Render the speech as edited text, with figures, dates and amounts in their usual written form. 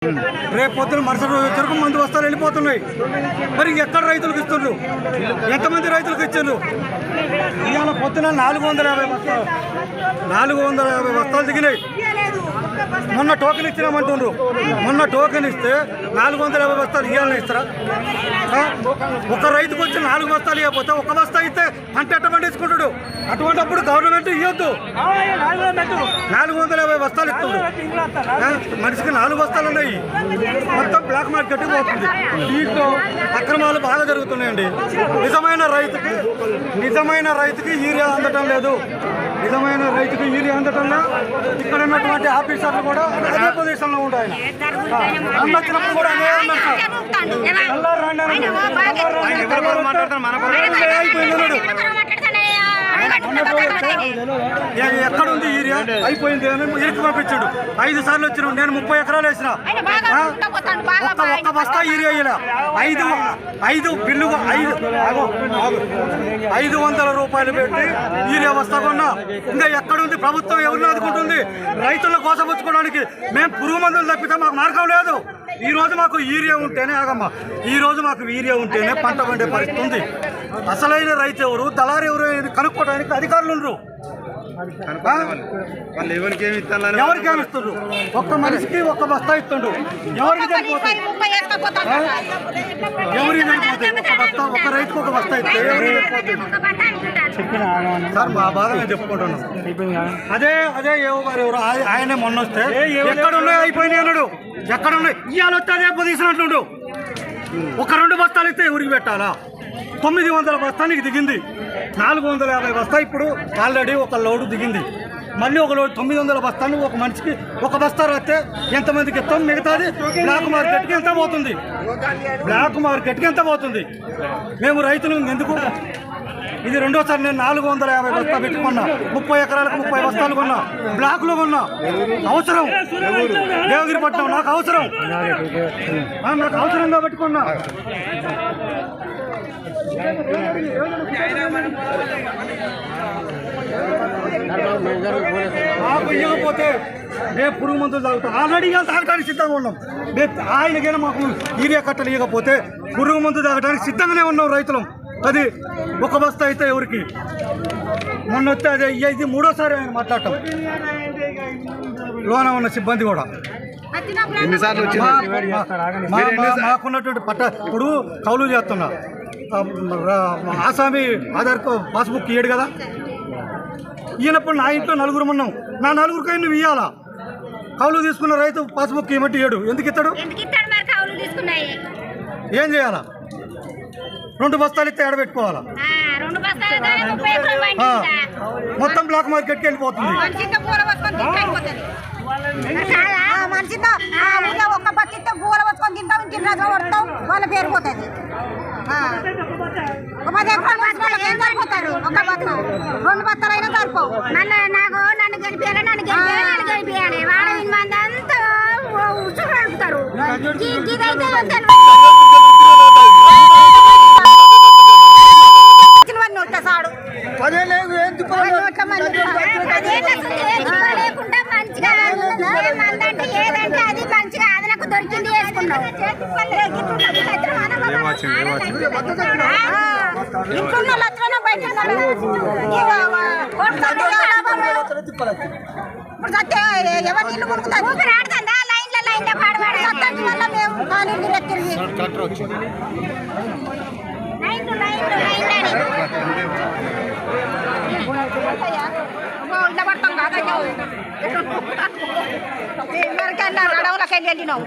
రేపు పొద్దున మరుసటి రోజు చెరుకు మందు వస్తాలు వెళ్ళిపోతున్నాయి. మరి ఎక్కడ రైతులకు ఇస్తున్నారు? ఎంతమంది రైతులకు ఇచ్చారు? ఇవాళ పొద్దున 450 బస్తాలు దిగినాయి. మొన్న టోకెన్ ఇచ్చినామంటుండ్రు. మొన్న టోకెన్ ఇస్తే 450 బస్తాలు ఇవ్వాలని ఇస్తారా? ఒక రైతుకు వచ్చి 4 బస్తాలు ఇవ్వకపోతే ఒక బస్తా ఇస్తే పంట ఎట్ట పండించుకుంటాడు? అటువంటిప్పుడు గవర్నమెంట్ ఇవ్వద్దు. 450 బస్తాలు ఇస్తుంది. మనిషికి 4 బస్తాలు ఉన్నాయి. మొత్తం బ్లాక్ మార్కెట్ పోతుంది. దీంట్లో అక్రమాలు బాగా జరుగుతున్నాయండి. నిజమైన రైతుకి యూరియా అందటం లేదు. నిజమైన రైతుకి యూరియా అందటంలో ఇక్కడ ఉన్నటువంటి ఆఫీసర్లు కూడా అదే పొజిషన్లో ఉంటాయి. అందచ్చినప్పుడు కూడా అదే అన్నారు. ఎక్కడుంది యూరియా? అయిపోయింది అని ఇరికి పంపించాడు. 5 సార్లు వచ్చినాడు. నేను 30 ఎకరాలు వేసిన ఒక్క బస్తా యూరియా ఇలా 5 బిల్లుగా 500 రూపాయలు పెట్టి యూరియా బస్తా కొన్నా. ఇంకా ఎక్కడుంది? ప్రభుత్వం ఎవరిని ఆదుకుంటుంది? రైతులను కోసపుచ్చుకోవడానికి మేము పురుగు మందులు తప్పితే మాకు మార్గం లేదు. ఈ రోజు మాకు యూరియా ఉంటేనే పంట పండే పరిస్థితి ఉంది. అసలైన రైతు ఎవరు, దళారు ఎవరు కనుక్కోవడానికి అధికారులు ఉండరు. ఎవరికి ఇస్తుండ్రు? ఒక్క మనిషికి ఒక్క బస్తా ఇస్తుండ్రు. ఎవరికి సరిపోతాయి? ఒక రైతుకు ఒక బస్తా ఇస్తే సార్ మా బాధ మేము చెప్పుకుంటున్నాం. అదే ఎవరు ఆయనే మొన్న వస్తే ఎక్కడున్నాయి అయిపోయినాయి అన్నాడు. ఎక్కడున్నాయి ఇవాళ వస్తే అదే పొజిషన్. ఒక 2 బస్తాలు ఇస్తే ఎవరికి పెట్టాలా? 900 బస్తానికి దిగింది. 450 బస్తా ఇప్పుడు ఆల్రెడీ ఒక లోడు దిగింది. మళ్ళీ ఒక లోడు 900 బస్తాలు ఒక మనిషికి ఒక బస్తా రాస్తే ఎంతమందికి ఇస్తాం? మిగతాది బ్లాక్ మార్కెట్కి ఎంత పోతుంది? మేము రైతులు ఎందుకు? ఇది రెండోసారి నేను 450 బస్తా పెట్టుకున్నా. 30 ఎకరాలకు 30 బస్తాలు కొన్నా. బ్లాక్లో కొన్నా. అవసరం దేవగిరిపట్నం నాకు అవసరం కాబట్టి కొన్నా. మాకు ఇవ్వకపోతే రేపు పురుగు మందులు తాగుతాం. ఆల్రెడీ తాగడానికి సిద్ధంగా ఉన్నాం. ఆయనకైనా మాకు యూరియా కట్టలు ఇవ్వకపోతే పురుగు మందు తాగడానికి సిద్ధంగానే ఉన్నాం రైతులం. అది ఒక బస్తా అయితే ఎవరికి? మొన్న వస్తే అదే ఇది 3వ సారి ఆయన మాట్లాడటం. లోన ఉన్న సిబ్బంది కూడా మాకున్నటువంటి ఇప్పుడు కౌలు చేస్తున్నా. ఆసామి ఆధార్ పాస్బుక్ ఇయ్యడు కదా. ఈయనప్పుడు నా ఇంట్లో 4 ఉన్నాం. నా 4 నువ్వు ఇవ్వాలా? కౌలు తీసుకున్న రైతు పాస్బుక్ ఇవ్వమంటే ఇయ్యడు. ఎందుకు ఇస్తాడు? ఏం చేయాలా? 2 బస్తాలు ఇస్తే ఎడబెట్టుకోవాలా? మొత్తం బ్లాక్ మార్కెట్కి వెళ్ళిపోతుంది. ఒక్క బట్టితో గూల వచ్చుకొని తింటాం. ఇంటి కొడతాం. వాళ్ళ పేరు పోతుంది. ఒక 10 ఎకరాలు ఏం సరిపోతారు? ఒక బత్త 2 బత్తాలు అయినా సరిపోవు. నన్ను గెలిపియాలి వాళ్ళ మంది అంతా ఉసురు నడుపుతారు. ఏదంటే అది మంచిగా అదనకు దొరికింది వేసుకున్నాం. ఇంట్లో లక్షణ బయట ఎవరు ఇల్లు కొడుకుతారు? ఆడుతుందా లైన్లో పాడబడి వల్ల మేము తిరిగి ఇట్లా పడతాం కాదా? ఎవరికైనా అడవులకైనా వెళ్ళినాం.